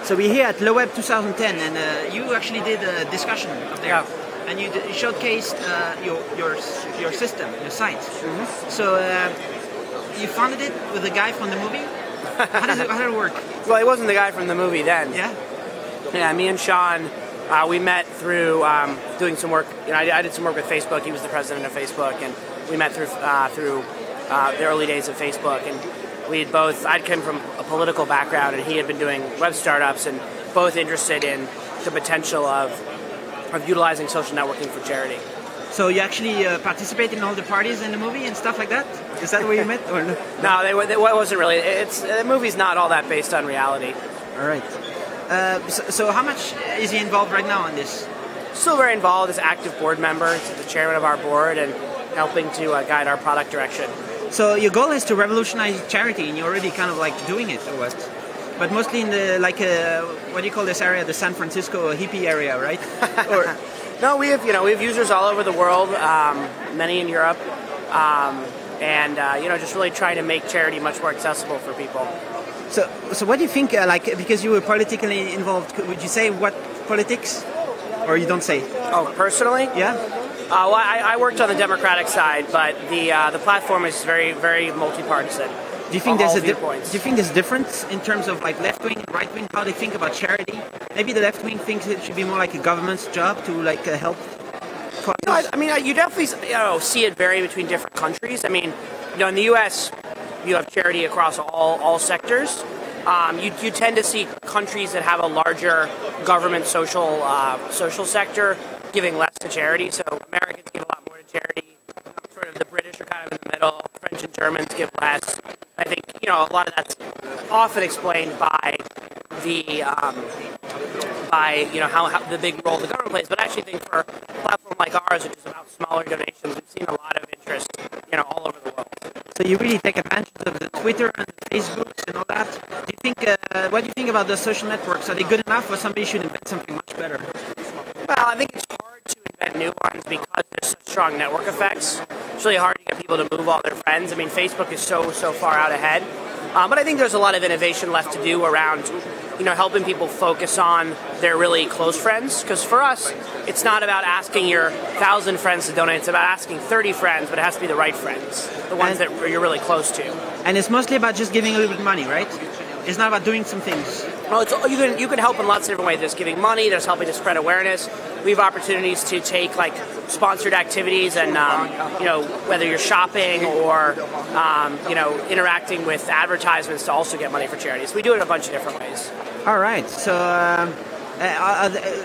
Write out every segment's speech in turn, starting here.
So we're here at LeWeb 2010, and you actually did a discussion up there. Yeah. And you showcased your system, your site. Mm-hmm. So you funded it with a guy from the movie? How did it work? Well, he wasn't the guy from the movie then. Yeah? Yeah, me and Sean, we met through doing some work. You know, I did some work with Facebook. He was the president of Facebook, and we met through the early days of Facebook. And we'd both, I'd come from a political background, and he had been doing web startups, and both interested in the potential of utilizing social networking for charity. So you actually participate in all the parties in the movie and stuff like that? Is that where you met? Or no? No, it wasn't really. The movie's not all that based on reality. All right. So how much is he involved right now on this? Still very involved as active board member, the chairman of our board, and helping to guide our product direction. So your goal is to revolutionize charity, and you're already kind of like doing it, or what? But mostly in the what do you call this area? The San Francisco hippie area, right? Or no, we have users all over the world, many in Europe, and just really trying to make charity much more accessible for people. So what do you think? Because you were politically involved, would you say what politics, or you don't say? Oh, personally? Yeah. Well, I worked on the Democratic side, but the platform is very, very multi-partisan. Do you think there's a difference in terms of like left wing and right wing, how they think about charity? Maybe the left wing thinks it should be more like a government's job to help. No, I mean, you definitely see it vary between different countries. I mean, in the U.S. you have charity across all sectors. You tend to see countries that have a larger government social sector giving less to charity. So Americans give a lot more to charity. Sort of the British are kind of in the middle. French and Germans give less. I think a lot of that's often explained by the how the big role the government plays. But I actually think for a platform like ours, which is about smaller donations, we've seen a lot of interest all over the world. So you really take advantage of the Twitter and the Facebooks and all that. Do you think? What do you think about the social networks? Are they good enough, or somebody should invent something much better? Well, I think it's hard to invent new ones because there's such strong network effects. It's really hard to get people to move all their friends. I mean, Facebook is so far out ahead. But I think there's a lot of innovation left to do around, helping people focus on their really close friends. Because for us, it's not about asking your 1,000 friends to donate. It's about asking 30 friends, but it has to be the right friends, the ones that you're really close to. And it's mostly about just giving a little bit of money, right? It's not about doing some things. Well, you can help in lots of different ways. There's giving money. There's helping to spread awareness. We have opportunities to take sponsored activities and whether you're shopping or interacting with advertisements to also get money for charities. We do it in a bunch of different ways. All right. So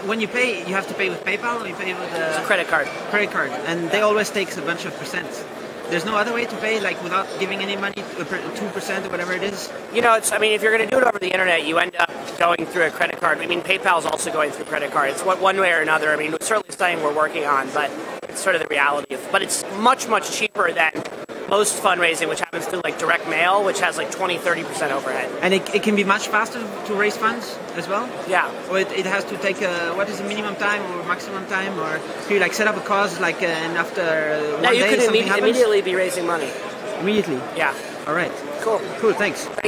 when you pay, you have to pay with PayPal, or you pay with a credit card. Credit card, and they always take a bunch of percent. There's no other way to pay, without giving any money, 2% or whatever it is? If you're going to do it over the internet, you end up going through a credit card. I mean, PayPal's also going through credit cards. One way or another. I mean, it's certainly something we're working on, but it's sort of the reality. But it's much, much cheaper than most fundraising, which happens through direct mail, which has 20-30% overhead. And it can be much faster to raise funds as well? Yeah. Or it has to take, what is the minimum time or maximum time? Or do you set up a cause and after one day you could something happens? immediately be raising money. Immediately? Yeah. All right. Cool. Thanks.